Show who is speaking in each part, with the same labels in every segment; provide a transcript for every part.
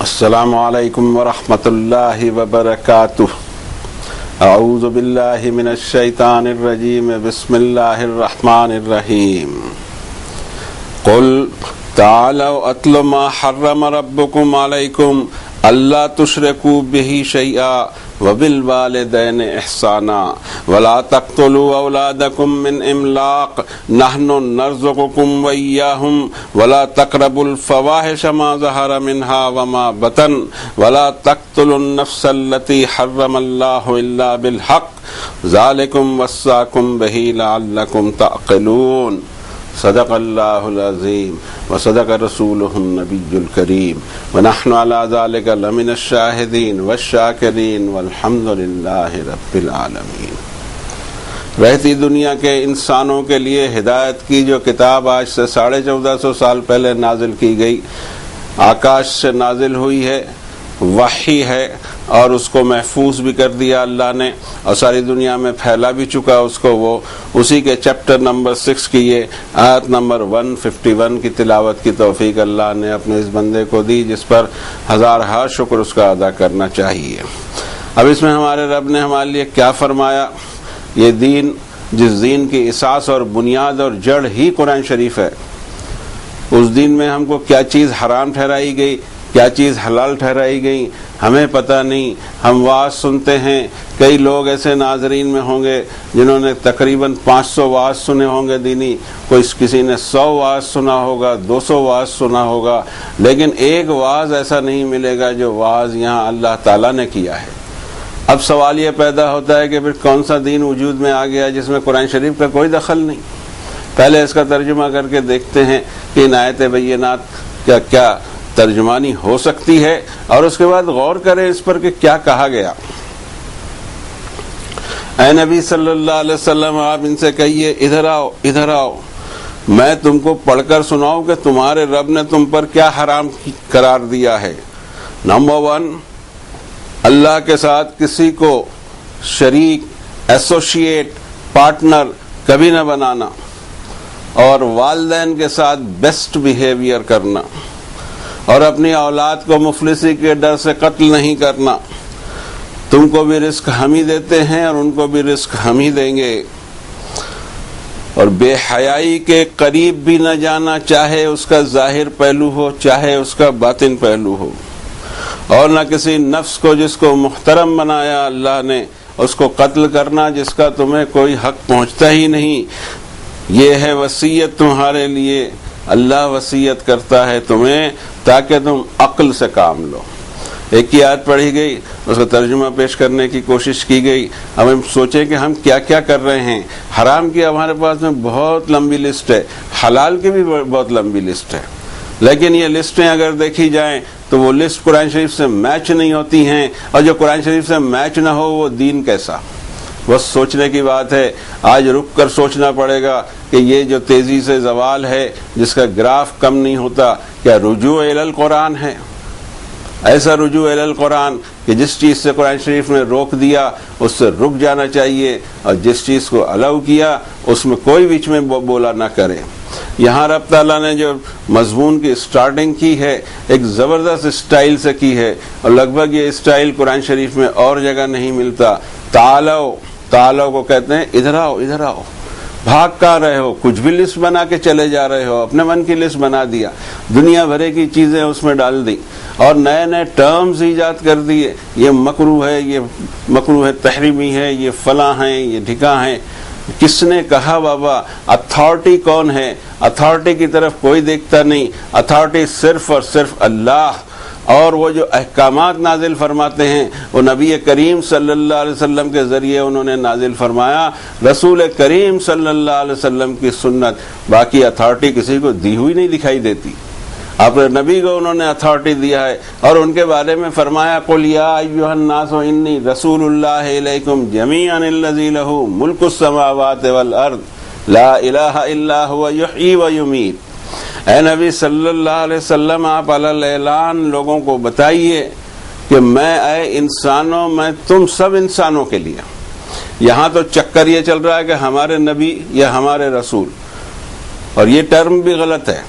Speaker 1: السلام علیکم ورحمۃ اللہ وبرکاتہ۔ اعوذ باللہ من الشیطان الرجیم، بسم اللہ الرحمن الرحیم۔ قل تعالوا اتل ما حرم ربکم علیکم اللہ تشرکوا بہ شیئا وبالوالدین احسانا ولا تقتلوا اولادکم من املاق نحن نرزقکم وإیاہم ولا تقربوا الفواحش ما ظہر منها وما بطن ولا تقتلوا النفس التي حرم الله الا بالحق ذلکم وصاکم بہ لعلکم تعقلون۔ صدق اللہ العظیم وصدق رسولہ النبی الکریم ونحن علی ذلک لمن الشاہدین والشاکرین والحمد للہ رب العالمین۔ رہتی دنیا کے انسانوں کے لیے ہدایت کی جو کتاب آج سے 1450 سال پہلے نازل کی گئی، آکاش سے نازل ہوئی ہے، وحی ہے، اور اس کو محفوظ بھی کر دیا اللہ نے اور ساری دنیا میں پھیلا بھی چکا اس کو۔ وہ اسی کے چیپٹر نمبر 6 کی یہ آیت نمبر 151 کی تلاوت کی توفیق اللہ نے اپنے اس بندے کو دی، جس پر ہزارہا شکر اس کا ادا کرنا چاہیے۔ اب اس میں ہمارے رب نے ہمارے لیے کیا فرمایا؟ یہ دین، جس دین کی اساس اور بنیاد اور جڑ ہی قرآن شریف ہے، اس دین میں ہم کو کیا چیز حرام ٹھہرائی گئی، کیا چیز حلال ٹھہرائی گئی، ہمیں پتہ نہیں۔ ہم واعظ سنتے ہیں، کئی لوگ ایسے ناظرین میں ہوں گے جنہوں نے تقریباً 500 واعظ سنے ہوں گے دینی، کسی نے 100 واعظ سنا ہوگا، 200 واعظ سنا ہوگا، لیکن ایک واعظ ایسا نہیں ملے گا جو واعظ یہاں اللہ تعالیٰ نے کیا ہے۔ اب سوال یہ پیدا ہوتا ہے کہ پھر کون سا دین وجود میں آ گیا جس میں قرآن شریف کا کوئی دخل نہیں؟ پہلے اس کا ترجمہ کر کے دیکھتے ہیں کہ ان آیت بینات کیا ترجمانی ہو سکتی ہے، اور اس کے بعد غور کریں اس پر کہ کیا کہا گیا۔ اے نبی صلی اللہ علیہ وسلم، آپ ان سے کہیے ادھر آؤ، ادھر آؤ، میں تم کو پڑھ کر سناؤں کہ تمہارے رب نے تم پر کیا حرام قرار دیا ہے۔ نمبر 1، اللہ کے ساتھ کسی کو شریک، ایسوشیٹ، پارٹنر کبھی نہ بنانا، اور والدین کے ساتھ بیسٹ بیہیویئر کرنا، اور اپنی اولاد کو مفلسی کے ڈر سے قتل نہیں کرنا۔ تم کو بھی رزق ہم ہی دیتے ہیں اور ان کو بھی رزق ہم ہی دیں گے، اور بے حیائی کے قریب بھی نہ جانا، چاہے اس کا ظاہر پہلو ہو چاہے اس کا باطن پہلو ہو، اور نہ کسی نفس کو جس کو محترم بنایا اللہ نے اس کو قتل کرنا جس کا تمہیں کوئی حق پہنچتا ہی نہیں۔ یہ ہے وصیت تمہارے لیے، اللہ وصیت کرتا ہے تمہیں تاکہ تم عقل سے کام لو۔ ایک کی آیت پڑھی گئی، اس کا ترجمہ پیش کرنے کی کوشش کی گئی۔ اب ہم سوچیں کہ ہم کیا کیا کر رہے ہیں۔ حرام کی ہمارے پاس میں بہت لمبی لسٹ ہے، حلال کی بھی بہت لمبی لسٹ ہے، لیکن یہ لسٹیں اگر دیکھی جائیں تو وہ لسٹ قرآن شریف سے میچ نہیں ہوتی ہیں، اور جو قرآن شریف سے میچ نہ ہو وہ دین کیسا؟ بس سوچنے کی بات ہے۔ آج رک کر سوچنا پڑے گا کہ یہ جو تیزی سے زوال ہے جس کا گراف کم نہیں ہوتا، کیا رجوع الی القرآن ہے؟ ایسا رجوع الی القرآن کہ جس چیز سے قرآن شریف نے روک دیا اس سے رک جانا چاہیے، اور جس چیز کو الاؤ کیا اس میں کوئی بیچ میں بولا نہ کرے۔ یہاں رب تعالیٰ نے جو مضمون کی سٹارٹنگ کی ہے ایک زبردست اسٹائل سے کی ہے، اور لگ بھگ یہ اسٹائل قرآن شریف میں اور جگہ نہیں ملتا۔ تعالو کو کہتے ہیں ادھر آؤ، ادھر آؤ۔ بھاگ کہاں رہے ہو؟ کچھ بھی لسٹ بنا کے چلے جا رہے ہو، اپنے من کی لسٹ بنا دیا، دنیا بھرے کی چیزیں اس میں ڈال دی، اور نئے نئے ٹرمز ایجاد کر دیے، یہ مکروہ ہے، یہ مکروہ ہے تحریمی ہے، یہ فلاں ہیں، یہ ڈھکا ہیں۔ کس نے کہا بابا؟ اتھارٹی کون ہے؟ اتھارٹی کی طرف کوئی دیکھتا نہیں، اتھارٹی صرف اور صرف اللہ، اور وہ جو احکامات نازل فرماتے ہیں وہ نبی کریم صلی اللہ علیہ وسلم کے ذریعے انہوں نے نازل فرمایا، رسول کریم صلی اللہ علیہ وسلم کی سنت۔ باقی اتھارٹی کسی کو دی ہوئی نہیں دکھائی دیتی۔ اپنے نبی کو انہوں نے اتھارٹی دیا ہے، اور ان کے بارے میں فرمایا قل یا ایھا الناس انی رسول اللہ الیکم جمیعا الذی لہ ملک السماوات والارض لا الہ الا هو یحیی و یمیت۔ اے نبی صلی اللہ علیہ وسلم، آپ علی اعلان لوگوں کو بتائیے کہ اے انسانوں، میں تم سب انسانوں کے لیے۔ یہاں تو چکر یہ چل رہا ہے کہ ہمارے نبی یا ہمارے رسول، اور یہ ٹرم بھی غلط ہے۔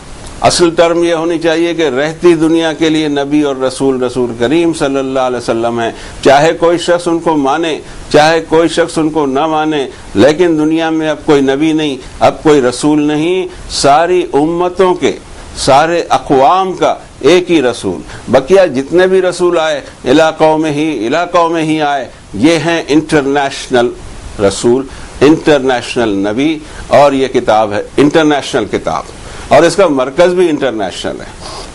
Speaker 1: اصل ٹرم یہ ہونی چاہیے کہ رہتی دنیا کے لیے نبی اور رسول رسول کریم صلی اللہ علیہ وسلم ہیں، چاہے کوئی شخص ان کو مانے چاہے کوئی شخص ان کو نہ مانے، لیکن دنیا میں اب کوئی نبی نہیں، اب کوئی رسول نہیں، ساری امتوں کے سارے اقوام کا ایک ہی رسول، بقیہ جتنے بھی رسول آئے علاقوں میں ہی آئے، یہ ہیں انٹرنیشنل رسول، انٹرنیشنل نبی، اور یہ کتاب ہے انٹرنیشنل کتاب، اور اس کا مرکز بھی انٹرنیشنل ہے۔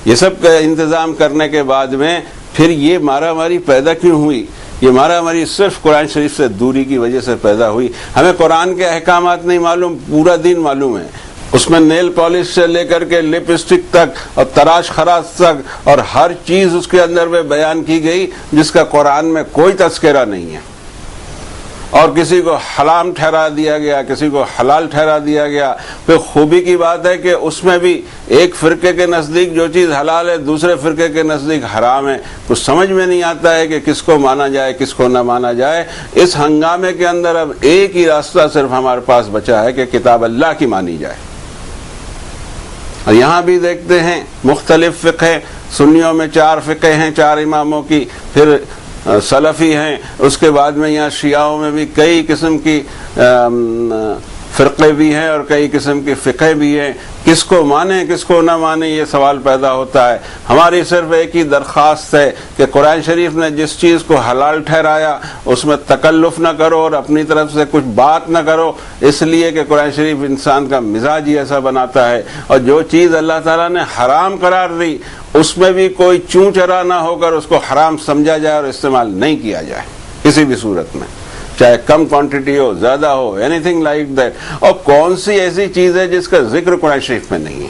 Speaker 1: یہ سب کا انتظام کرنے کے بعد میں پھر یہ مارا ماری پیدا کیوں ہوئی؟ یہ مارا ماری صرف قرآن شریف سے دوری کی وجہ سے پیدا ہوئی۔ ہمیں قرآن کے احکامات نہیں معلوم، پورا دین معلوم ہے، اس میں نیل پالش سے لے کر کے لپسٹک تک اور تراش خراش تک اور ہر چیز اس کے اندر میں بیان کی گئی جس کا قرآن میں کوئی تذکرہ نہیں ہے، اور کسی کو حرام ٹھہرا دیا گیا، کسی کو حلال ٹھہرا دیا گیا۔ پھر خوبی کی بات ہے کہ اس میں بھی ایک فرقے کے نزدیک جو چیز حلال ہے دوسرے فرقے کے نزدیک حرام ہے، کچھ سمجھ میں نہیں آتا ہے کہ کس کو مانا جائے کس کو نہ مانا جائے۔ اس ہنگامے کے اندر اب ایک ہی راستہ صرف ہمارے پاس بچا ہے کہ کتاب اللہ کی مانی جائے۔ اور یہاں بھی دیکھتے ہیں مختلف فقہ، سنیوں میں 4 فقہ ہیں 4 اماموں کی، پھر سلفی ہیں، اس کے بعد میں یہاں شیعوں میں بھی کئی قسم کی فرقے بھی ہیں اور کئی قسم کی فقہ بھی ہیں، کس کو مانے کس کو نہ مانے یہ سوال پیدا ہوتا ہے۔ ہماری صرف ایک ہی درخواست ہے کہ قرآن شریف نے جس چیز کو حلال ٹھہرایا اس میں تکلف نہ کرو اور اپنی طرف سے کچھ بات نہ کرو، اس لیے کہ قرآن شریف انسان کا مزاج ہی ایسا بناتا ہے، اور جو چیز اللہ تعالیٰ نے حرام قرار دی اس میں بھی کوئی چوں چرا نہ ہو کر اس کو حرام سمجھا جائے اور استعمال نہیں کیا جائے کسی بھی صورت میں، چاہے کم کوانٹٹی ہو زیادہ ہو، اینی تھنگ لائک دیٹ۔ اور کون سی ایسی چیز ہے جس کا ذکر قرآن شریف میں نہیں ہے؟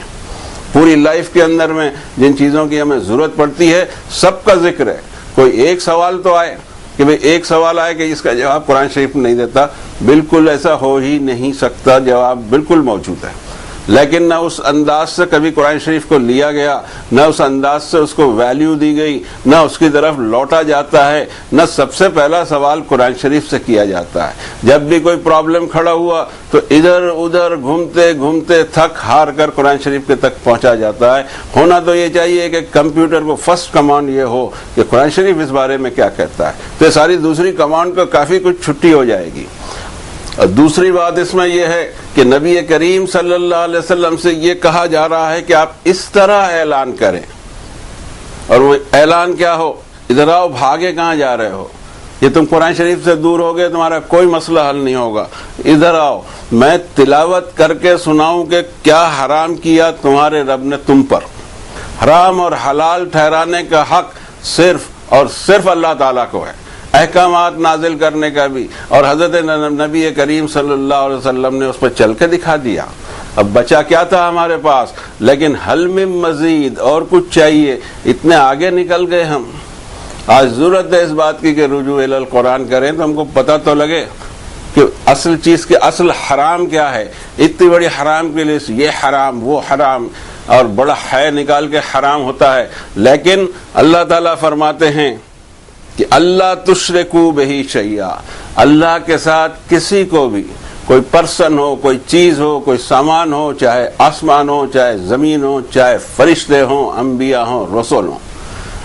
Speaker 1: پوری لائف کے اندر میں جن چیزوں کی ہمیں ضرورت پڑتی ہے سب کا ذکر ہے۔ کوئی ایک سوال تو آئے کہ بھئی ایک سوال آئے کہ اس کا جواب قرآن شریف نہیں دیتا، بالکل ایسا ہو ہی نہیں سکتا، جواب بالکل موجود ہے، لیکن نہ اس انداز سے کبھی قرآن شریف کو لیا گیا، نہ اس انداز سے اس کو ویلیو دی گئی، نہ اس کی طرف لوٹا جاتا ہے، نہ سب سے پہلا سوال قرآن شریف سے کیا جاتا ہے۔ جب بھی کوئی پرابلم کھڑا ہوا تو ادھر ادھر گھومتے گھومتے تھک ہار کر قرآن شریف کے تک پہنچا جاتا ہے۔ ہونا تو یہ چاہیے کہ کمپیوٹر کو فرسٹ کمانڈ یہ ہو کہ قرآن شریف اس بارے میں کیا کہتا ہے، تو ساری دوسری کمانڈ کو کافی کچھ چھٹی ہو جائے گی۔ اور دوسری بات اس میں یہ ہے کہ نبی کریم صلی اللہ علیہ وسلم سے یہ کہا جا رہا ہے کہ آپ اس طرح اعلان کریں، اور وہ اعلان کیا ہو؟ ادھر آؤ، بھاگے کہاں جا رہے ہو؟ یہ تم قرآن شریف سے دور ہو گئے، تمہارا کوئی مسئلہ حل نہیں ہوگا، ادھر آؤ، میں تلاوت کر کے سناؤں کہ کیا حرام کیا تمہارے رب نے تم پر۔ حرام اور حلال ٹھہرانے کا حق صرف اور صرف اللہ تعالیٰ کو ہے، احکامات نازل کرنے کا بھی، اور حضرت نبی کریم صلی اللہ علیہ وسلم نے اس پر چل کے دکھا دیا۔ اب بچا کیا تھا ہمارے پاس؟ لیکن حل میں مزید اور کچھ چاہیے، اتنے آگے نکل گئے ہم۔ آج ضرورت ہے اس بات کی کہ رجوع الی القرآن کریں تو ہم کو پتہ تو لگے کہ اصل چیز کے اصل حرام کیا ہے۔ اتنی بڑی حرام کے لیے یہ حرام وہ حرام اور بڑا ہے نکال کے حرام ہوتا ہے، لیکن اللہ تعالیٰ فرماتے ہیں کہ اللہ تشرکو بہی شیئا، اللہ کے ساتھ کسی کو بھی، کوئی پرسن ہو، کوئی چیز ہو، کوئی سامان ہو، چاہے آسمان ہو، چاہے زمین ہو، چاہے فرشتے ہوں، انبیاء ہوں، رسول ہوں،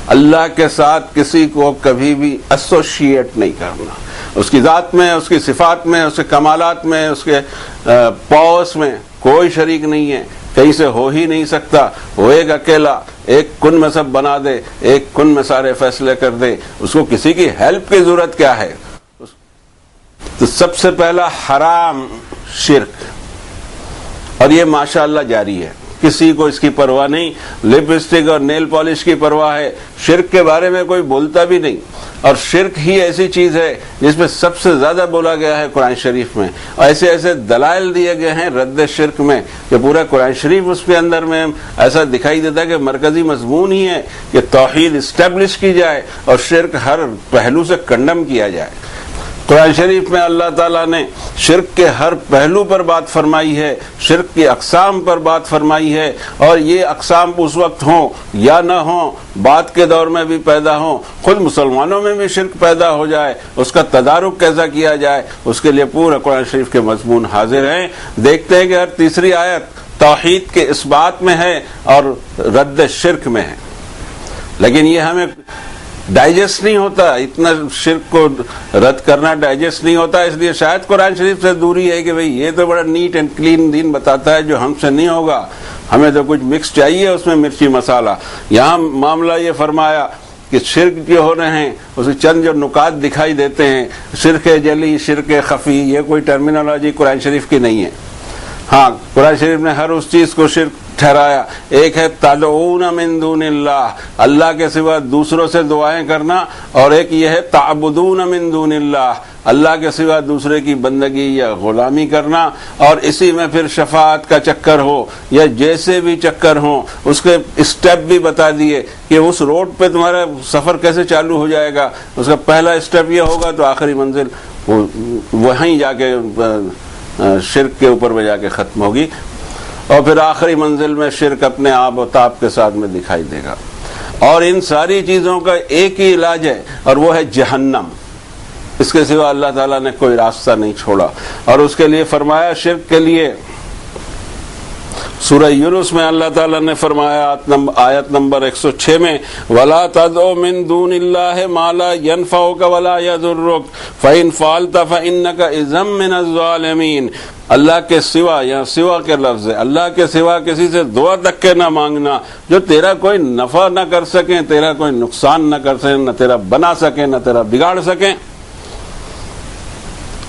Speaker 1: اللہ کے ساتھ کسی کو کبھی بھی ایسوشیٹ نہیں کرنا، اس کی ذات میں، اس کی صفات میں، اس کے کمالات میں، اس کے پاورز میں کوئی شریک نہیں ہے، کہیں سے ہو ہی نہیں سکتا۔ وہ ایک اکیلا، ایک کن میں سب بنا دے، ایک کن میں سارے فیصلے کر دے، اس کو کسی کی ہیلپ کی ضرورت کیا ہے؟ تو سب سے پہلا حرام شرک، اور یہ ماشاءاللہ جاری ہے، کسی کو اس کی پرواہ نہیں، لپسٹک اور نیل پالش کی پرواہ ہے، شرک کے بارے میں کوئی بولتا بھی نہیں۔ اور شرک ہی ایسی چیز ہے جس میں سب سے زیادہ بولا گیا ہے قرآن شریف میں، اور ایسے ایسے دلائل دیے گئے ہیں رد شرک میں کہ پورا قرآن شریف اس کے اندر میں ایسا دکھائی دیتا ہے کہ مرکزی مضمون ہی ہے کہ توحید اسٹیبلش کی جائے اور شرک ہر پہلو سے کنڈم کیا جائے۔ قرآن شریف میں اللہ تعالیٰ نے شرک کے ہر پہلو پر بات فرمائی ہے، شرک کی اقسام پر بات فرمائی ہے، اور یہ اقسام اس وقت ہوں یا نہ ہوں، بعد کے دور میں بھی پیدا ہوں، خود مسلمانوں میں بھی شرک پیدا ہو جائے، اس کا تدارک کیسا کیا جائے، اس کے لیے پورا قرآن شریف کے مضمون حاضر ہیں۔ دیکھتے ہیں کہ ہر تیسری آیت توحید کے اثبات میں ہے اور رد شرک میں ہے، لیکن یہ ہمیں ڈائجسٹ نہیں ہوتا، اتنا شرک کو رد کرنا ڈائجسٹ نہیں ہوتا، اس لیے شاید قرآن شریف سے دوری ہے کہ بھئی یہ تو بڑا نیٹ اینڈ کلین دین بتاتا ہے جو ہم سے نہیں ہوگا، ہمیں تو کچھ مکس چاہیے اس میں مرچی مسالہ۔ یہاں معاملہ یہ فرمایا کہ شرک جو ہو رہے ہیں اس کے چند جو نکات دکھائی دیتے ہیں، شرک جلی، شرک خفی، یہ کوئی ٹرمینالوجی قرآن شریف کی نہیں ہے۔ ہاں قرآن شریف نے ہر اس چیز کو شرک ٹھہرایا۔ ایک ہے تدعون من دون اللہ، اللہ کے سوا دوسروں سے دعائیں کرنا، اور ایک یہ ہے تعبدون من دون اللہ، اللہ کے سوا دوسرے کی بندگی یا غلامی کرنا، اور اسی میں پھر شفاعت کا چکر ہو یا جیسے بھی چکر ہوں اس کے اسٹیپ بھی بتا دیے کہ اس روڈ پہ تمہارا سفر کیسے چالو ہو جائے گا، اس کا پہلا اسٹیپ یہ ہوگا تو آخری منزل وہیں جا کے شرک کے اوپر میں جا کے ختم ہوگی، اور پھر آخری منزل میں شرک اپنے آب و تاب کے ساتھ میں دکھائی دے گا۔ اور ان ساری چیزوں کا ایک ہی علاج ہے، اور وہ ہے جہنم، اس کے سوا اللہ تعالیٰ نے کوئی راستہ نہیں چھوڑا۔ اور اس کے لیے فرمایا شرک کے لیے سورہ یونس میں اللہ تعالیٰ نے فرمایا آیت نمبر 106 میں وَلَا تَدْعُ مِن دُونِ اللَّهِ مَا لَا يَنْفَعُكَ وَلَا يَضُرُّكَ فَإِنْ فَعَلْتَ فَإِنَّكَ إِذًا مِّنَ الظَّالِمِينَ۔ اللہ کے سوا، یا سوا کے لفظ ہے، اللہ کے سوا کسی سے دعا تک کے نہ مانگنا جو تیرا کوئی نفع نہ کر سکیں، تیرا کوئی نقصان نہ کر سکیں، نہ تیرا بنا سکیں نہ تیرا بگاڑ سکیں،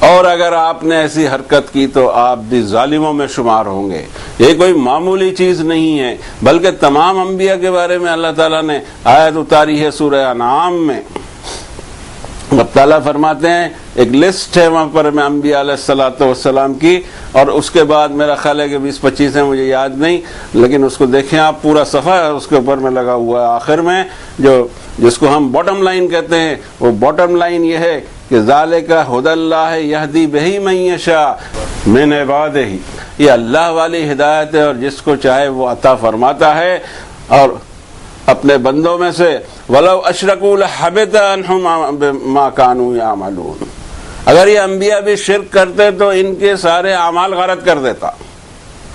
Speaker 1: اور اگر آپ نے ایسی حرکت کی تو آپ بھی ظالموں میں شمار ہوں گے۔ یہ کوئی معمولی چیز نہیں ہے، بلکہ تمام انبیاء کے بارے میں اللہ تعالیٰ نے آیت اتاری ہے سورہ انعام میں۔ اب تعالیٰ فرماتے ہیں، ایک لسٹ ہے وہاں پر میں انبیاء علیہ السلام کی، اور اس کے بعد میرا خیال ہے کہ 20-25 ہیں، مجھے یاد نہیں، لیکن اس کو دیکھیں آپ، پورا صفحہ اس کے اوپر میں لگا ہوا ہے۔ آخر میں جس کو ہم باٹم لائن کہتے ہیں، وہ باٹم لائن یہ ہے کہ ذالک ھدی اللہ یہدی بہ من یشاء من عبادہ، یہ اللہ والی ہدایت ہے اور جس کو چاہے وہ عطا فرماتا ہے اور اپنے بندوں میں سے۔ وَلَوْ أَشْرَكُوا لَحَبِطَ عَنْهُم مَا كَانُوا يَعْمَلُونَ، اگر یہ انبیاء بھی شرک کرتے تو ان کے سارے اعمال غارت کر دیتا۔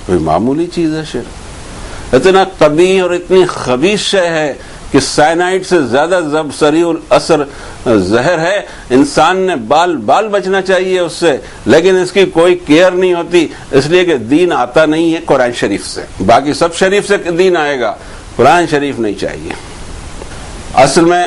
Speaker 1: کوئی معمولی چیز ہے شرک، اتنا قبیح اور اتنی خبیث شے ہے کہ سائنائڈ سے زیادہ سریع الاثر زہر ہے، انسان نے بال بچنا چاہیے اس سے، لیکن اس کی کوئی کیئر نہیں ہوتی، اس لیے کہ دین آتا نہیں ہے قرآن شریف سے۔ باقی سب شریف سے دین آئے گا، قرآن شریف نہیں چاہیے۔ اصل میں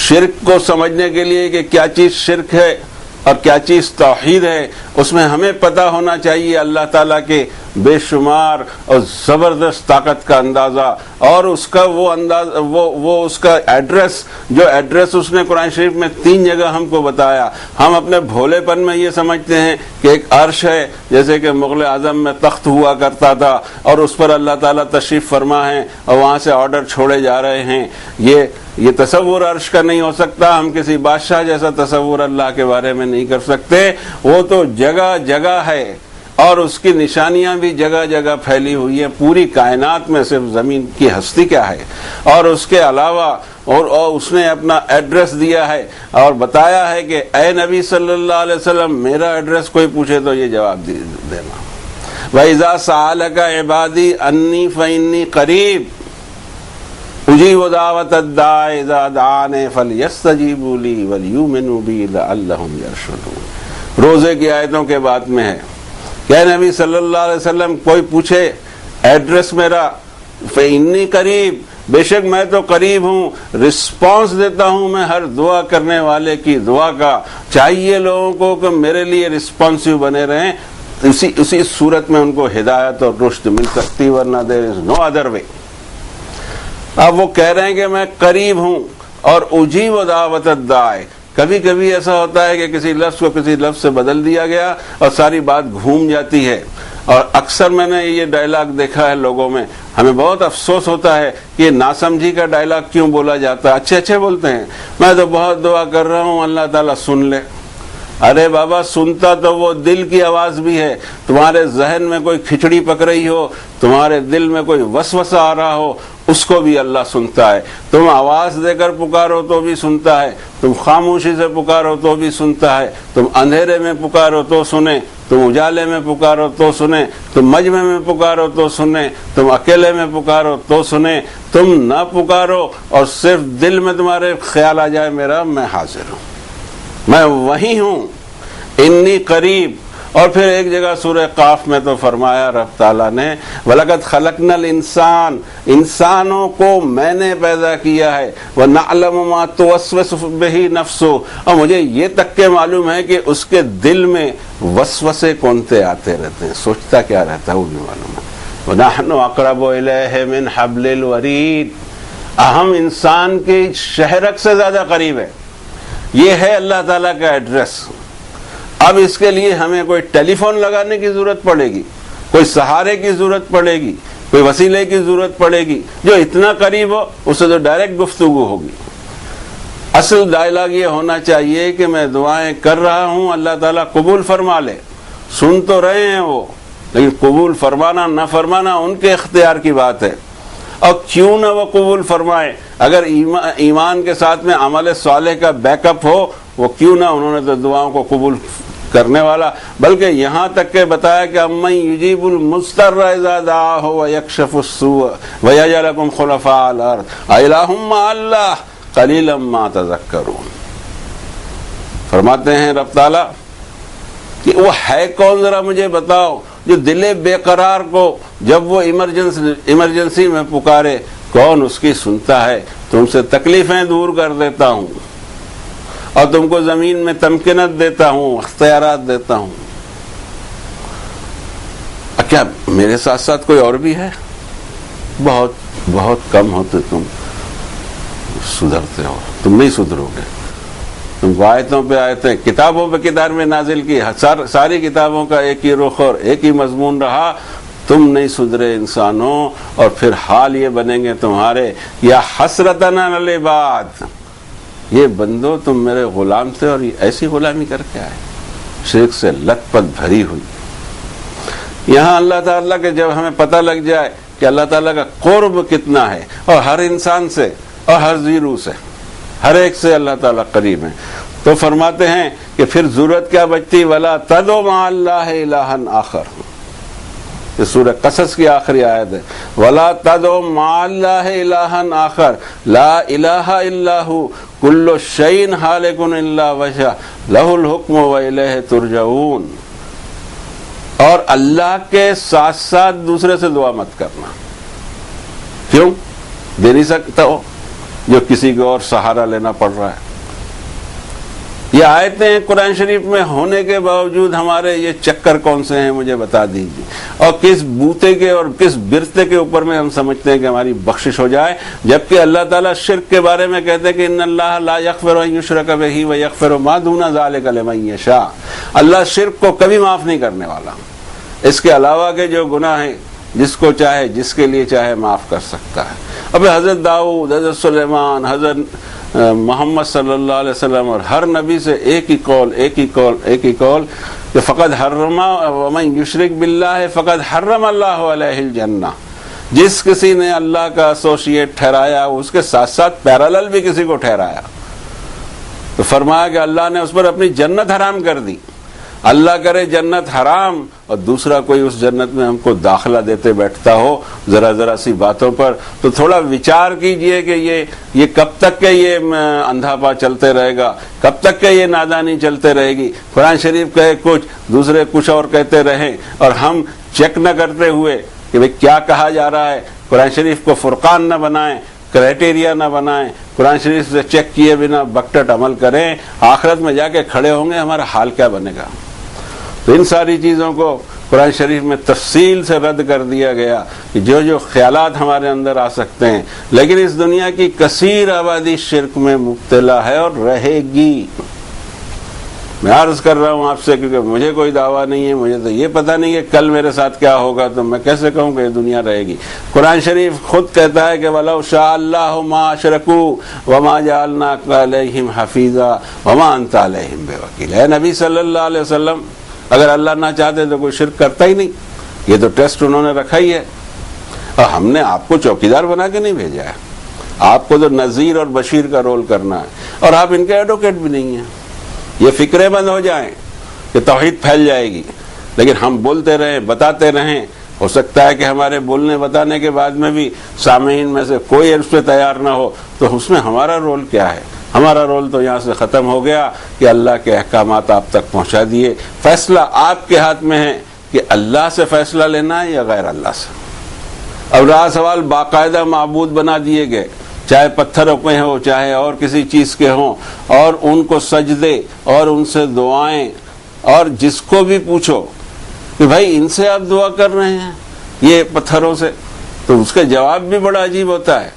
Speaker 1: شرک کو سمجھنے کے لیے کہ کیا چیز شرک ہے اور کیا چیز توحید ہے، اس میں ہمیں پتہ ہونا چاہیے اللہ تعالیٰ کے بے شمار اور زبردست طاقت کا اندازہ، اور اس کا وہ انداز، وہ اس کا ایڈریس، جو ایڈریس اس نے قرآن شریف میں 3 جگہ ہم کو بتایا۔ ہم اپنے بھولے پن میں یہ سمجھتے ہیں کہ ایک عرش ہے، جیسے کہ مغل اعظم میں تخت ہوا کرتا تھا اور اس پر اللہ تعالیٰ تشریف فرما ہے اور وہاں سے آرڈر چھوڑے جا رہے ہیں۔ یہ تصور عرش کا نہیں ہو سکتا، ہم کسی بادشاہ جیسا تصور اللہ کے بارے میں نہیں کر سکتے۔ وہ تو جگہ جگہ ہے اور اس کی نشانیاں بھی جگہ جگہ پھیلی ہوئی ہیں، پوری کائنات میں صرف زمین کی ہستی کیا ہے، اور اس کے علاوہ اور اس نے اپنا ایڈریس دیا ہے اور بتایا ہے کہ اے نبی صلی اللہ علیہ وسلم میرا ایڈریس کوئی پوچھے تو یہ جواب دینا۔ وَإِذَا سَأَلَكَ عِبَادِي أَنِّي فَإِنِّي قَرِيبٌ اجیب دعوت الداع اذا دعان فلیستجیبوا لی ولیؤمنوا بی لعلہم یرشدون۔ روزے کی آیتوں کے بعد میں ہے کہ نبی صلی اللہ علیہ وسلم کوئی پوچھے ایڈریس میرا، فإنی قریب، بے شک میں تو قریب ہوں، رسپانس دیتا ہوں میں ہر دعا کرنے والے کی دعا کا۔ چاہیے لوگوں کو کہ میرے لیے رسپانسو بنے رہیں، اسی صورت میں ان کو ہدایت اور رشد مل سکتی، ورنہ there is no other way۔ اب وہ کہہ رہے ہیں کہ میں قریب ہوں اور اجیب دعوت الداع۔ کبھی کبھی ایسا ہوتا ہے کہ کسی لفظ کو کسی لفظ سے بدل دیا گیا اور ساری بات گھوم جاتی ہے، اور اکثر میں نے یہ ڈائلاگ دیکھا ہے لوگوں میں، ہمیں بہت افسوس ہوتا ہے کہ ناسمجھی کا ڈائلاگ کیوں بولا جاتا ہے۔ اچھے بولتے ہیں، میں تو بہت دعا کر رہا ہوں اللہ تعالیٰ سن لے۔ ارے بابا، سنتا تو وہ دل کی آواز بھی ہے۔ تمہارے ذہن میں کوئی کھچڑی پک رہی ہو، تمہارے دل میں کوئی وسوسہ آ رہا ہو، اس کو بھی اللہ سنتا ہے. تم آواز دے کر پکارو تو بھی سنتا ہے, تم خاموشی سے پکارو تو بھی سنتا ہے, تم اندھیرے میں پکارو تو سنے, تم اجالے میں پکارو تو سنے, تم مجمع میں پکارو تو سنے, تم اکیلے میں پکارو تو سنے, تم نہ پکارو اور صرف دل میں تمہارے خیال آ جائے میرا, میں حاضر ہوں, میں وہی ہوں, انی قریب. اور پھر ایک جگہ سورہ قاف میں تو فرمایا رب تعالیٰ نے وَلَقَدْ خَلَقْنَا الْإِنسَانَ, انسانوں کو میں نے پیدا کیا ہے, وَنَعْلَمُ مَا تُوَسْوِسُ بِهِ نَفْسُهُ, اور مجھے یہ تک کہ معلوم ہے کہ اس کے دل میں وسوسے کونتے آتے رہتے ہیں, سوچتا کیا رہتا ہے وہ بھی معلوم ہے. وَنَحْنُ أَقْرَبُ إِلَيْهِ مِنْ حَبْلِ الْوَرِيدِ, ہم انسان کی شہرک سے زیادہ قریب ہے. یہ ہے اللہ تعالیٰ کا ایڈریس. اب اس کے لیے ہمیں کوئی ٹیلی فون لگانے کی ضرورت پڑے گی, کوئی سہارے کی ضرورت پڑے گی, کوئی وسیلے کی ضرورت پڑے گی. جو اتنا قریب ہو اس سے تو ڈائریکٹ گفتگو ہوگی. اصل ڈائلاگ یہ ہونا چاہیے کہ میں دعائیں کر رہا ہوں, اللہ تعالیٰ قبول فرما لے. سن تو رہے ہیں وہ, لیکن قبول فرمانا نہ فرمانا ان کے اختیار کی بات ہے. اور کیوں نہ وہ قبول فرمائے, اگر ایمان کے ساتھ میں عمل صالح کا بیک اپ ہو, وہ کیوں نہ, انہوں نے تو دعاؤں کو قبول کرنے والا. بلکہ یہاں تک کہ بتایا کہ امن یجیب المضطر اذا دعاہ ویکشف السوء ویجعلکم خلفاء الارض الہ مع اللہ قلیلا ما تذکرون. فرماتے ہیں رب تعالیٰ کہ وہ ہے کون, ذرا مجھے بتاؤ, جو دل بے قرار کو جب وہ ایمرجنسی میں پکارے کون اس کی سنتا ہے. تم سے تکلیفیں دور کر دیتا ہوں اور تم کو زمین میں تمکنت دیتا ہوں, اختیارات دیتا ہوں. کیا میرے ساتھ ساتھ کوئی اور بھی ہے؟ بہت بہت کم ہوتے تم سدھرتے ہو, تم نہیں سدھرو گے. تم کو آیتوں پہ آیتیں, کتابوں پہ کتابیں نازل کی, ساری کتابوں کا ایک ہی رخ اور ایک ہی مضمون رہا, تم نہیں سدھرے انسانوں. اور پھر حال یہ بنیں گے تمہارے, یا حسرتن علی العباد, یہ بندو تم میرے غلام تھے اور یہ ایسی غلامی کر کے آئے, شرک سے لت پت بھری ہوئی. یہاں اللہ تعالیٰ کے جب ہمیں پتہ لگ جائے کہ اللہ تعالیٰ کا قرب کتنا ہے, اور ہر انسان سے اور ہر زیرو سے, ہر ایک سے اللہ تعالیٰ قریب ہیں, تو فرماتے ہیں کہ پھر ضرورت کیا بچتی, وَلَا تَدْعُ مَعَ اللَّهِ إِلَٰهًا آخَرَ. یہ سورہ قصص کی آخری آیت ہے. وَلَا تَدْعُ مَعَ اللَّهِ إِلَٰهًا آخَرَ لَا إِلَٰهَ إِلَّا هُوَ كُلُّ شَيْءٍ هَالِكٌ إِلَّا وَجْهَهُ لَهُ الْحُكْمُ وَإِلَيْهِ تُرْجَعُونَ. اور اللہ کے ساتھ ساتھ دوسرے سے دعا مت کرنا. کیوں؟ دے نہیں سکتا ہو جو کسی کو اور سہارا لینا پڑ رہا ہے. یہ آیتیں قرآن شریف میں ہونے کے باوجود ہمارے یہ چکر کون سے ہیں مجھے بتا دیجیے, اور کس بوتے کے اور کس برتے کے اوپر میں ہم سمجھتے ہیں کہ ہماری بخشش ہو جائے, جبکہ اللہ تعالیٰ شرک کے بارے میں کہتے ہیں کہ ان اللہ لا یغفر ان یشرک بہ ویغفر ما دون ذلک لمن یشاء. اللہ شرک کو کبھی معاف نہیں کرنے والا, اس کے علاوہ کے جو گناہ ہیں جس کو چاہے جس کے لیے چاہے معاف کر سکتا ہے. اب حضرت داؤد, حضرت سلیمان, حضرت محمد صلی اللہ علیہ وسلم اور ہر نبی سے ایک ہی قول کہ فقد حرم ومن یشرک باللہ فقد حرم اللہ علیہ الجنہ. جس کسی نے اللہ کا ایسوسیٹ ٹھہرایا اس کے ساتھ ساتھ پیرالل بھی کسی کو ٹھہرایا, تو فرمایا کہ اللہ نے اس پر اپنی جنت حرام کر دی. اللہ کرے جنت حرام اور دوسرا کوئی اس جنت میں ہم کو داخلہ دیتے بیٹھتا ہو ذرا سی باتوں پر, تو تھوڑا وچار کیجئے کہ یہ کب تک کہ یہ اندھا پا چلتے رہے گا, کب تک کہ یہ نادانی چلتے رہے گی. قرآن شریف کہے کچھ, دوسرے کچھ اور کہتے رہیں, اور ہم چیک نہ کرتے ہوئے کہ بھئی کیا کہا جا رہا ہے. قرآن شریف کو فرقان نہ بنائیں, کرائٹیریا نہ بنائیں, قرآن شریف سے چیک کیے بنا بکٹٹ عمل کریں, آخرت میں جا کے کھڑے ہوں گے ہمارا حال کیا بنے گا. تو ان ساری چیزوں کو قرآن شریف میں تفصیل سے رد کر دیا گیا کہ جو خیالات ہمارے اندر آ سکتے ہیں, لیکن اس دنیا کی کثیر آبادی شرک میں مبتلا ہے اور رہے گی. میں عرض کر رہا ہوں آپ سے کیونکہ مجھے کوئی دعویٰ نہیں ہے, مجھے تو یہ پتہ نہیں کہ کل میرے ساتھ کیا ہوگا, تو میں کیسے کہوں کہ یہ دنیا رہے گی. قرآن شریف خود کہتا ہے کہ وَلَوْ شَاءَ اللَّهُ مَا أَشْرَكُوا وَمَا جَعَلْنَاكَ عَلَيْهِمْ حَفِيظًا وَمَا أَنْتَ عَلَيْهِمْ بِوَكِيلٍ. اے نبی صلی اللہ علیہ وسلم, اگر اللہ نہ چاہتے تو کوئی شرک کرتا ہی نہیں. یہ تو ٹیسٹ انہوں نے رکھا ہی ہے. اور ہم نے آپ کو چوکیدار بنا کے نہیں بھیجا ہے، آپ کو تو نذیر اور بشیر کا رول کرنا ہے، اور آپ ان کے ایڈوکیٹ بھی نہیں ہیں۔ یہ فکریں بند ہو جائیں کہ توحید پھیل جائے گی، لیکن ہم بولتے رہیں، بتاتے رہیں۔ ہو سکتا ہے کہ ہمارے بولنے بتانے کے بعد میں بھی سامعین میں سے کوئی اس پہ تیار نہ ہو، تو اس میں ہمارا رول کیا ہے؟ ہمارا رول تو یہاں سے ختم ہو گیا کہ اللہ کے احکامات آپ تک پہنچا دیے۔ فیصلہ آپ کے ہاتھ میں ہے کہ اللہ سے فیصلہ لینا ہے یا غیر اللہ سے۔ اب رہا سوال باقاعدہ معبود بنا دیے گئے، چاہے پتھروں کے ہوں چاہے اور کسی چیز کے ہوں، اور ان کو سجدے اور ان سے دعائیں، اور جس کو بھی پوچھو کہ بھائی ان سے آپ دعا کر رہے ہیں یہ پتھروں سے، تو اس کا جواب بھی بڑا عجیب ہوتا ہے۔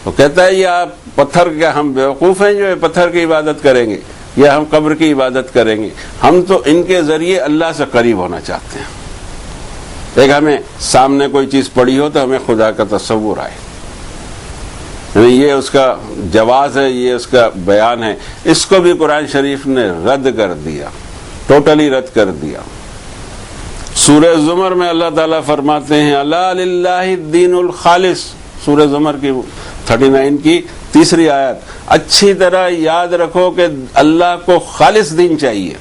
Speaker 1: وہ کہتا ہے یہ آپ پتھر، کیا ہم بیوقوف ہیں جو پتھر کی عبادت کریں گے یا ہم قبر کی عبادت کریں گے؟ ہم تو ان کے ذریعے اللہ سے قریب ہونا چاہتے ہیں۔ ایک ہمیں سامنے کوئی چیز پڑی ہو تو ہمیں خدا کا تصور آئے، یہ اس کا جواز ہے، یہ اس کا بیان ہے۔ اس کو بھی قرآن شریف نے رد کر دیا، ٹوٹلی رد کر دیا۔ سورہ زمر میں اللہ تعالیٰ فرماتے ہیں الا للہ الدین الخالص، سورہ زمر کی 39 کی 3 آیت۔ اچھی طرح یاد رکھو کہ اللہ کو خالص دین چاہیے۔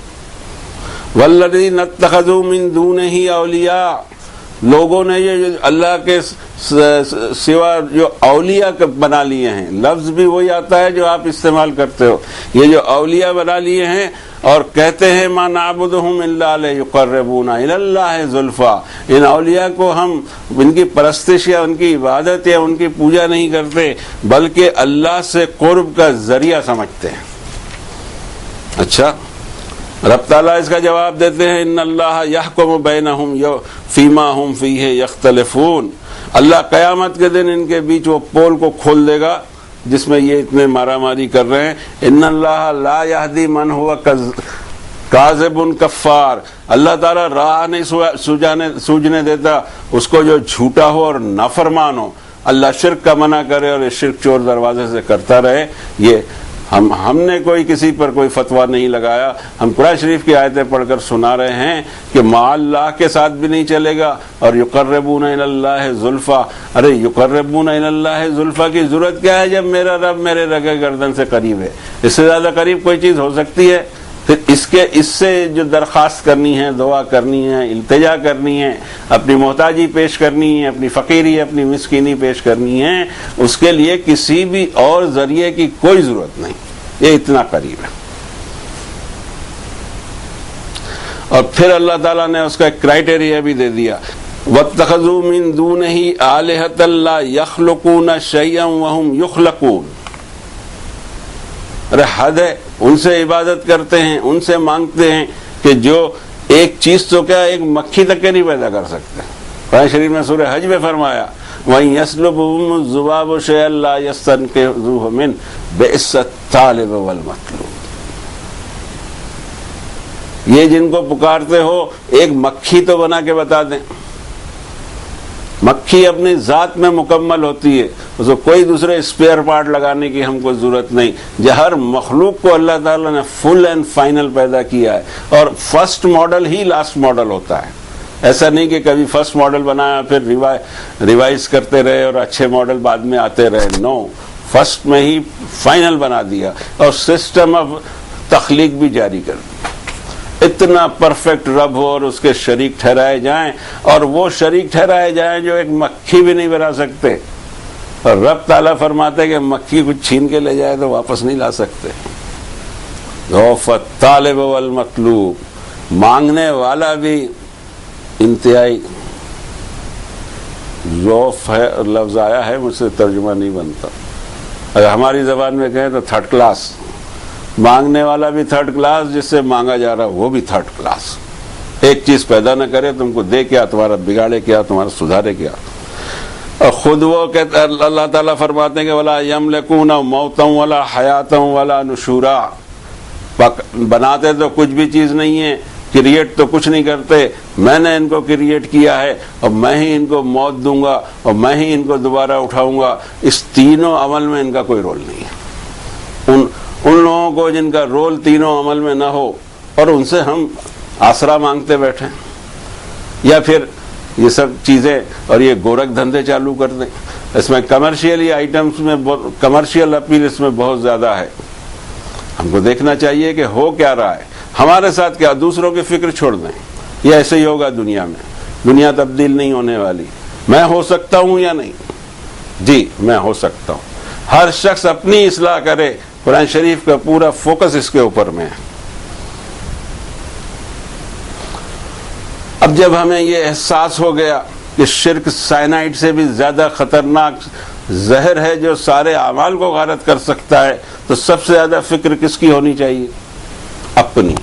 Speaker 1: والذین اتخذوا من دونہ اولیاء، لوگوں نے یہ اللہ کے سوا جو اولیاء بنا لیے ہیں، لفظ بھی وہی آتا ہے جو آپ استعمال کرتے ہو، یہ جو اولیاء بنا لیے ہیں اور کہتے ہیں ما نعبدہم الا لیقربونا الی اللہ زلفیٰ، ان اولیاء کو ہم ان کی پرستش یا ان کی عبادت یا ان کی پوجا نہیں کرتے بلکہ اللہ سے قرب کا ذریعہ سمجھتے ہیں۔ اچھا، رب تعالیٰ اس کا جواب دیتے ہیں ان اللہ یحکم بینہم فیما ہم فیہ یختلفون، اللہ قیامت کے دن ان کے بیچ وہ پول کو کھول دے گا جس میں یہ اتنے مارا ماری کر رہے ہیں۔ ان اللہ لا یہدی من ہوا کاذب کفار، اللہ تعالیٰ راہ نہیں سوجنے دیتا اس کو جو جھوٹا ہو اور نافرمان ہو۔ اللہ شرک کا منع کرے اور شرک چور دروازے سے کرتا رہے۔ یہ ہم نے کسی پر کوئی فتویٰ نہیں لگایا، ہم قرآن شریف کی آیتیں پڑھ کر سنا رہے ہیں کہ مع اللہ کے ساتھ بھی نہیں چلے گا، اور یقربون الی اللہ زلفیٰ، ارے یقربون الی اللہ زلفیٰ کی ضرورت کیا ہے جب میرا رب میرے رگے گردن سے قریب ہے؟ اس سے زیادہ قریب کوئی چیز ہو سکتی ہے؟ پھر اس سے جو درخواست کرنی ہے، دعا کرنی ہے، التجا کرنی ہے، اپنی محتاجی پیش کرنی ہے، اپنی فقیری اپنی مسکینی پیش کرنی ہے، اس کے لیے کسی بھی اور ذریعے کی کوئی ضرورت نہیں، یہ اتنا قریب ہے۔ اور پھر اللہ تعالیٰ نے اس کا ایک کرائٹیریا بھی دے دیا، وَاتَّخَذُوا مِن دُونِهِ آلِهَةً لَا يَخْلُقُونَ شَيْئًا وَهُمْ يُخْلَقُونَ، ارے حد ہے، ان سے عبادت کرتے ہیں، ان سے مانگتے ہیں کہ جو ایک چیز تو کیا ایک مکھی تک کے نہیں پیدا کر سکتے۔ قرآن شریف میں سورہ حج میں فرمایا وَإِن يَسْلُبْهُمُ الذُّبَابُ شَيْئًا لَا يَسْتَنقِذُوهُ مِنْهُ بِئْسَ الطَّالِبُ وَالْمَطْلُوبُ، یہ جن کو پکارتے ہو ایک مکھی تو بنا کے بتا دیں۔ مکھی اپنی ذات میں مکمل ہوتی ہے، اس کو کوئی دوسرے اسپیئر پارٹ لگانے کی ہم کو ضرورت نہیں۔ ہر مخلوق کو اللہ تعالیٰ نے فل اینڈ فائنل پیدا کیا ہے، اور فرسٹ ماڈل ہی لاسٹ ماڈل ہوتا ہے۔ ایسا نہیں کہ کبھی فرسٹ ماڈل بنایا پھر ریوائز کرتے رہے اور اچھے ماڈل بعد میں آتے رہے، نو، فرسٹ میں ہی فائنل بنا دیا اور سسٹم آف تخلیق بھی جاری کر دیا۔ اتنا پرفیکٹ رب ہو اور اس کے شریک ٹھہرائے جائیں، اور وہ شریک ٹھہرائے جائیں جو ایک مکھی بھی نہیں بنا سکتے، اور رب تعالیٰ فرماتے کہ مکھی کچھ چھین کے لے جائے تو واپس نہیں لا سکتے۔ ضعف الطالب والمطلوب، مانگنے والا بھی انتہائی ضعف ہے، لفظ آیا ہے مجھ سے ترجمہ نہیں بنتا، اگر ہماری زبان میں کہیں تو تھرڈ کلاس، مانگنے والا بھی تھرڈ کلاس، جس سے مانگا جا رہا وہ بھی تھرڈ کلاس۔ ایک چیز پیدا نہ کرے تم کو دے کیا، تمہارا بگاڑے کیا، تمہارا سدھارے کیا۔ اور خود وہ کہتے اللہ تعالیٰ فرماتے ہیں کہ وَلَا يَمْلِكُونَ مَوْتًا وَلَا حَيَاةً وَلَا نُشُورًا، بناتے تو کچھ بھی چیز نہیں ہے، کریٹ تو کچھ نہیں کرتے، میں نے ان کو کریٹ کیا ہے اور میں ہی ان کو موت دوں گا اور میں ہی ان کو دوبارہ اٹھاؤں گا۔ اس تینوں عمل میں ان کا کوئی رول نہیں ہے۔ ان لوگوں کو جن کا رول تینوں عمل میں نہ ہو اور ان سے ہم آسرا مانگتے بیٹھیں، یا پھر یہ سب چیزیں اور یہ گورکھ دھندے چالو کر دیں. اس میں کمرشیلی آئٹمس میں کمرشیل اپیل اس میں بہت زیادہ ہے. ہم کو دیکھنا چاہیے کہ ہو کیا رہا ہے ہمارے ساتھ. کیا دوسروں کی فکر چھوڑ دیں. یہ ایسے ہی ہوگا دنیا میں. دنیا تبدیل نہیں ہونے والی. میں ہو سکتا ہوں یا نہیں؟ جی میں ہو سکتا ہوں. ہر شخص اپنی اصلاح کرے. قرآن شریف کا پورا فوکس اس کے اوپر میں ہے. اب جب ہمیں یہ احساس ہو گیا کہ شرک سائنائڈ سے بھی زیادہ خطرناک زہر ہے جو سارے اعمال کو غارت کر سکتا ہے، تو سب سے زیادہ فکر کس کی ہونی چاہیے؟ اپنی.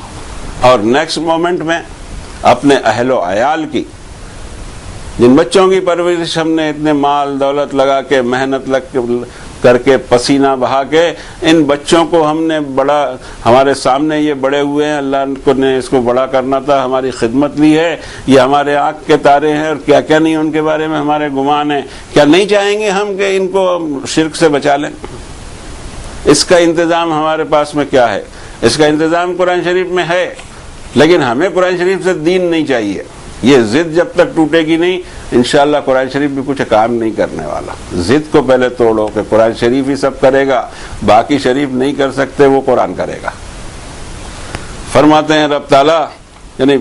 Speaker 1: اور نیکسٹ مومنٹ میں اپنے اہل و عیال کی. جن بچوں کی پرورش ہم نے اتنے مال دولت لگا کے محنت کر کے پسینہ بہا کے ان بچوں کو ہم نے بڑا ہمارے سامنے یہ بڑے ہوئے ہیں. اللہ کو نے اس کو بڑا کرنا تھا. ہماری خدمت لی ہے. یہ ہمارے آنکھ کے تارے ہیں اور کیا کیا نہیں ان کے بارے میں ہمارے گمان ہیں. کیا نہیں چاہیں گے ہم کہ ان کو شرک سے بچا لیں؟ اس کا انتظام ہمارے پاس میں کیا ہے؟ اس کا انتظام قرآن شریف میں ہے. لیکن ہمیں قرآن شریف سے دین نہیں چاہیے. یہ ضد جب تک ٹوٹے گی نہیں انشاءاللہ قرآن شریف بھی کچھ کام نہیں کرنے والا. ضد کو پہلے توڑو کہ قرآن شریف ہی سب کرے گا، باقی شریف نہیں کر سکتے، وہ قرآن کرے گا. فرماتے ہیں رب تعالیٰ، یعنی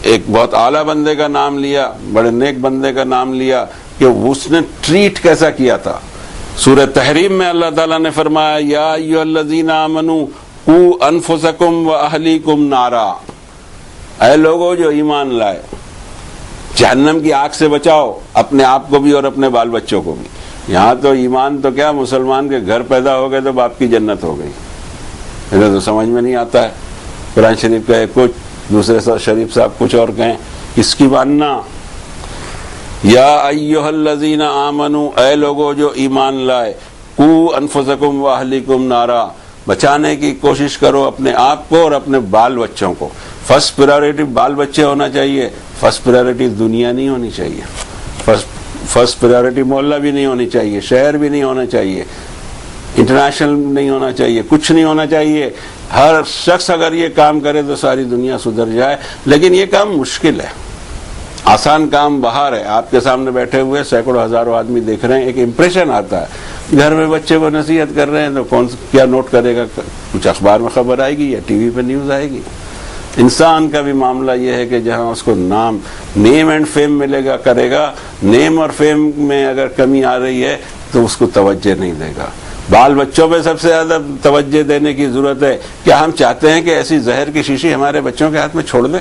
Speaker 1: ایک بہت اعلیٰ بندے کا نام لیا، بڑے نیک بندے کا نام لیا کہ اس نے ٹریٹ کیسا کیا تھا. سورہ تحریم میں اللہ تعالیٰ نے فرمایا یا ایھا الذین آمنوا قوا انفسکم واہلیکم نارا. اے لوگوں جو ایمان لائے، جہنم کی آگ سے بچاؤ اپنے آپ کو بھی اور اپنے بال بچوں کو بھی. یہاں تو ایمان تو کیا، مسلمان کے گھر پیدا ہو گئے تو باپ کی جنت ہو گئی. انہیں تو سمجھ میں نہیں آتا ہے. قرآن شریف کہے کچھ، دوسرے شریف صاحب کچھ اور کہیں. کس کی ماننا؟ یا ایھا الذین آمنوا، اے لوگوں جو ایمان لائے، قوا انفسکم واہلیکم نارا، بچانے کی کوشش کرو اپنے آپ کو اور اپنے بال بچوں کو. فرسٹ پرائرٹی بال بچے ہونا چاہیے. فرسٹ پرائرٹی دنیا نہیں ہونی چاہیے. فرسٹ پرائرٹی محلہ بھی نہیں ہونی چاہیے، شہر بھی نہیں ہونا چاہیے، انٹرنیشنل نہیں ہونا چاہیے، کچھ نہیں ہونا چاہیے. ہر شخص اگر یہ کام کرے تو ساری دنیا سدھر جائے. لیکن یہ کام مشکل ہے. آسان کام باہر ہے. آپ کے سامنے بیٹھے ہوئے سینکڑوں ہزاروں آدمی دیکھ رہے ہیں، ایک امپریشن آتا ہے. گھر میں بچے کو نصیحت کر رہے ہیں تو کون کیا نوٹ کرے گا؟ کچھ اخبار میں خبر آئے گی یا ٹی وی پہ نیوز آئے گی. انسان کا بھی معاملہ یہ ہے کہ جہاں اس کو نیم اینڈ فیم ملے گا کرے گا. نیم اور فیم میں اگر کمی آ رہی ہے تو اس کو توجہ نہیں دے گا. بال بچوں پہ سب سے زیادہ توجہ دینے کی ضرورت ہے. کیا ہم چاہتے ہیں کہ ایسی زہر کی شیشی ہمارے بچوں کے ہاتھ میں چھوڑ دیں؟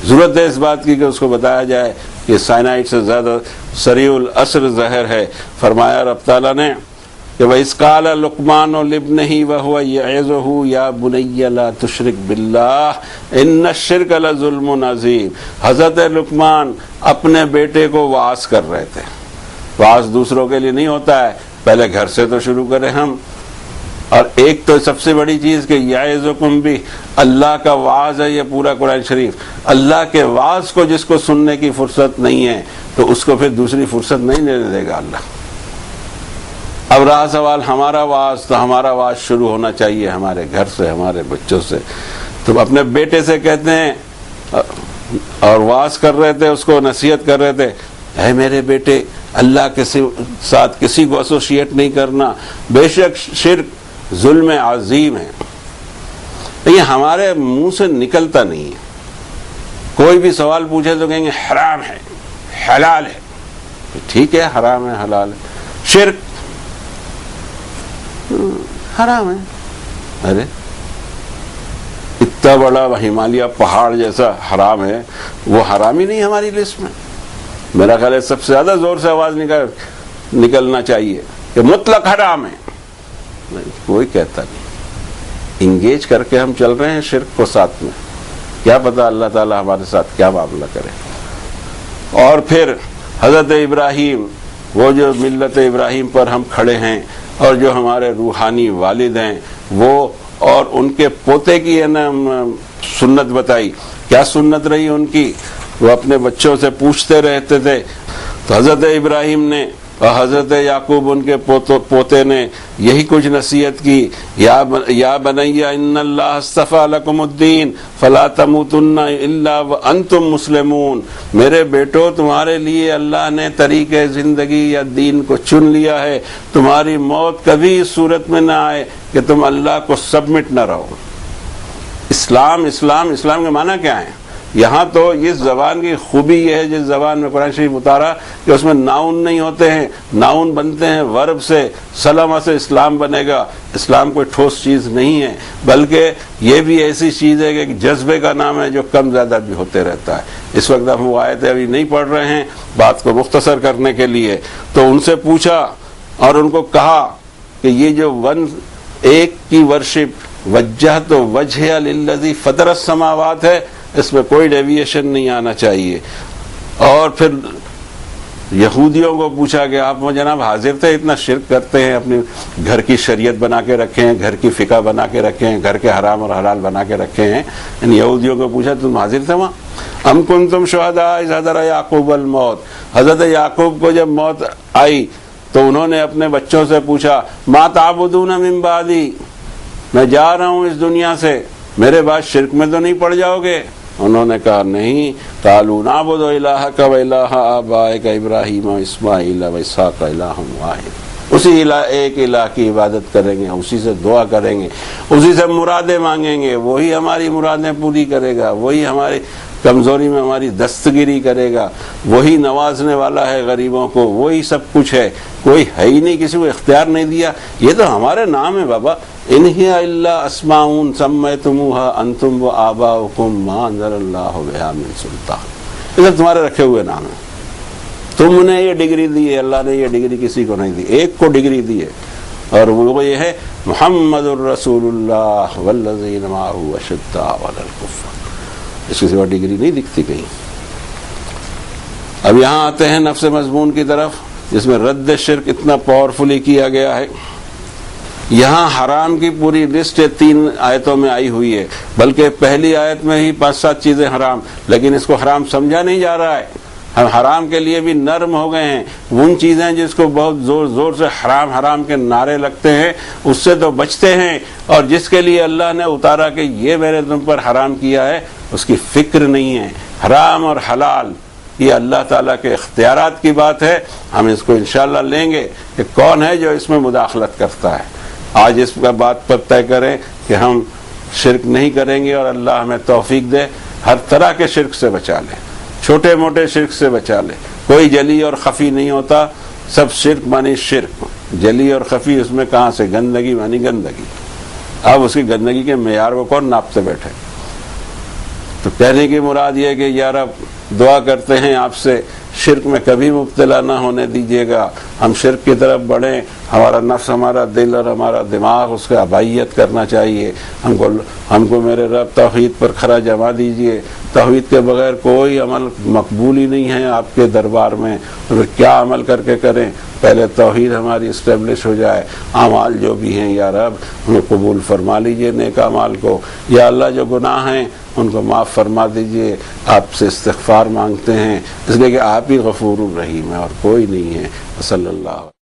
Speaker 1: ضرورت ہے اس بات کی کہ اس کو بتایا جائے کہ سائنائڈ سے زیادہ سریع الاثر زہر ہے. فرمایا رب تعالیٰ نے کہ وَإِذْ قَالَ لُقْمَانُ لِابْنِهِ وَهُوَ يَعِظُهُ يَا بُنَيَّ لَا تُشْرِكْ بِاللَّهِ إِنَّ الشِّرْكَ لَظُلْمٌ عَظِيمٌ. حضرت لقمان اپنے بیٹے کو واعظ کر رہے تھے. واعظ دوسروں کے لیے نہیں ہوتا ہے، پہلے گھر سے تو شروع کریں ہم. اور ایک تو سب سے بڑی چیز کہ یعظکم بھی اللہ کا واعظ ہے. یہ پورا قرآن شریف اللہ کے واعظ کو جس کو سننے کی فرصت نہیں ہے تو اس کو پھر دوسری فرصت نہیں دینے دے گا اللہ. اب رہا سوال ہمارا واعظ، تو ہمارا واعظ شروع ہونا چاہیے ہمارے گھر سے، ہمارے بچوں سے. تو اپنے بیٹے سے کہتے ہیں اور واعظ کر رہے تھے، اس کو نصیحت کر رہے تھے، اے میرے بیٹے اللہ کے ساتھ کسی کو ایسوسیٹ نہیں کرنا، بے شک شرک ظلم عظیم ہے. لیکن ہمارے منہ سے نکلتا نہیں ہے. کوئی بھی سوال پوچھے تو کہیں گے حرام ہے، حلال ہے. ٹھیک ہے، حرام ہے حلال ہے. شرک حرام ہے. ارے اتنا بڑا ہمالیہ پہاڑ جیسا حرام ہے، وہ حرام ہی نہیں ہماری لسٹ میں. میرا خیال ہے سب سے زیادہ زور سے آواز نکلنا چاہیے کہ مطلق حرام ہے. کوئی کہتا نہیں. انگیج کر کے ہم چل رہے ہیں شرک کو ساتھ میں. کیا پتا اللہ تعالیٰ ہمارے ساتھ کیا معاملہ کرے. اور پھر حضرت ابراہیم، وہ جو ملت ابراہیم پر ہم کھڑے ہیں اور جو ہمارے روحانی والد ہیں، وہ اور ان کے پوتے کی سنت بتائی. کیا سنت رہی ان کی؟ وہ اپنے بچوں سے پوچھتے رہتے تھے. تو حضرت ابراہیم نے اور حضرت یعقوب ان کے پوتے نے یہی کچھ نصیحت کی، یا بنی ان اللہ اصطفیٰ لکم الدین فلا تموتن الا وانتم مسلمون، میرے بیٹو تمہارے لیے اللہ نے طریقے زندگی یا دین کو چن لیا ہے، تمہاری موت کبھی اس صورت میں نہ آئے کہ تم اللہ کو سبمٹ نہ رہو۔ اسلام کے معنی کیا ہے؟ یہاں تو اس زبان کی خوبی یہ ہے، جس زبان میں قرآن شریف اتارا کہ اس میں ناؤن نہیں ہوتے ہیں، ناؤن بنتے ہیں ورب سے، سلمہ سے اسلام بنے گا۔ اسلام کوئی ٹھوس چیز نہیں ہے، بلکہ یہ بھی ایسی چیز ہے کہ ایک جذبے کا نام ہے جو کم زیادہ بھی ہوتے رہتا ہے۔ اس وقت ہم وہ آیتیں ابھی نہیں پڑھ رہے ہیں بات کو مختصر کرنے کے لیے، تو ان سے پوچھا اور ان کو کہا کہ یہ جو ایک کی ورشپ وجہت وجہ للذی فطر السماوات ہے، اس میں کوئی ڈیویشن نہیں آنا چاہیے۔ اور پھر یہودیوں کو پوچھا کہ آپ جناب حاضر تھے، اتنا شرک کرتے ہیں، اپنی گھر کی شریعت بنا کے رکھے ہیں، گھر کی فقہ بنا کے رکھے ہیں، گھر کے حرام اور حلال بنا کے رکھے ہیں، ان یہودیوں کو پوچھا تم حاضر تھے وہاں؟ ام کنتم شہداء اذ حضر یعقوب الموت، حضرت یعقوب کو جب موت آئی تو انہوں نے اپنے بچوں سے پوچھا ما تعبدون من بعدی، میں جا رہا ہوں اس دنیا سے، میرے بعد شرک میں تو نہیں پڑ جاؤ گے؟ انہوں نے کہا نہیں، قالوا نعبد الہک و الہ آبائک ابراہیم و اسماعیل و اسحاق الہ واحد، اسی ایک الہ کی عبادت کریں گے، اسی سے دعا کریں گے، اسی سے مرادیں مانگیں گے، وہی ہماری مرادیں پوری کرے گا، وہی ہماری کمزوری میں ہماری دستگیری کرے گا، وہی نوازنے والا ہے غریبوں کو، وہی سب کچھ ہے، کوئی ہے ہی نہیں، کسی کو اختیار نہیں دیا۔ یہ تو ہمارے نام ہے بابا، ان ہی الا اسماء سمیتموها انتم وآباؤکم ما انزل اللہ بہا من سلطان، یہ سب تمہارے رکھے ہوئے نام ہیں، تم نے یہ ڈگری دی ہے، اللہ نے یہ ڈگری کسی کو نہیں دی، ایک کو ڈگری دی ہے، اور وہ یہ ہے محمد الرسول اللہ والذین معہ اشداء علی الکفار، اس کے سوا ڈگری نہیں دکھتی کہیں۔ اب یہاں آتے ہیں نفس مضمون کی طرف، جس میں رد شرک اتنا پاورفلی کیا گیا ہے۔ یہاں حرام کی پوری لسٹ 3 آیتوں میں آئی ہوئی ہے، بلکہ پہلی آیت میں ہی 5-7 چیزیں حرام، لیکن اس کو حرام سمجھا نہیں جا رہا ہے۔ ہم حرام کے لیے بھی نرم ہو گئے ہیں، ان چیزیں جس کو بہت زور زور سے حرام حرام کے نعرے لگتے ہیں اس سے تو بچتے ہیں، اور جس کے لیے اللہ نے اتارا کہ یہ میں نے تم پر حرام کیا ہے اس کی فکر نہیں ہے۔ حرام اور حلال یہ اللہ تعالیٰ کے اختیارات کی بات ہے، ہم اس کو انشاءاللہ لیں گے کہ کون ہے جو اس میں مداخلت کرتا ہے۔ آج اس کا بات پر طے کریں کہ ہم شرک نہیں کریں گے، اور اللہ ہمیں توفیق دے ہر طرح کے شرک سے بچا لے، چھوٹے موٹے شرک سے بچا لے، کوئی جلی اور خفی نہیں ہوتا، سب شرک مانی شرک، جلی اور خفی اس میں کہاں سے، گندگی مانی گندگی۔ اب اس کی گندگی کے معیار کو کون ناپتے بیٹھے؟ تو کہنے کی مراد یہ کہ یا رب دعا کرتے ہیں آپ سے شرک میں کبھی مبتلا نہ ہونے دیجیے گا، ہم شرک کی طرف بڑھیں، ہمارا نفس، ہمارا دل اور ہمارا دماغ اس کا ابائیت کرنا چاہیے، ہم کو میرے رب توحید پر کھرا جما دیجیے، توحید کے بغیر کوئی عمل مقبول ہی نہیں ہے آپ کے دربار میں، تو پھر کیا عمل کر کے کریں؟ پہلے توحید ہماری اسٹیبلش ہو جائے، اعمال جو بھی ہیں یا رب ہمیں قبول فرما لیجئے نیک اعمال کو، یا اللہ جو گناہ ہیں ان کو معاف فرما دیجئے، آپ سے استغفار مانگتے ہیں، اس لیے کہ آپ ہی غفور الرحیم ہیں اور کوئی نہیں ہے۔ صلی اللہ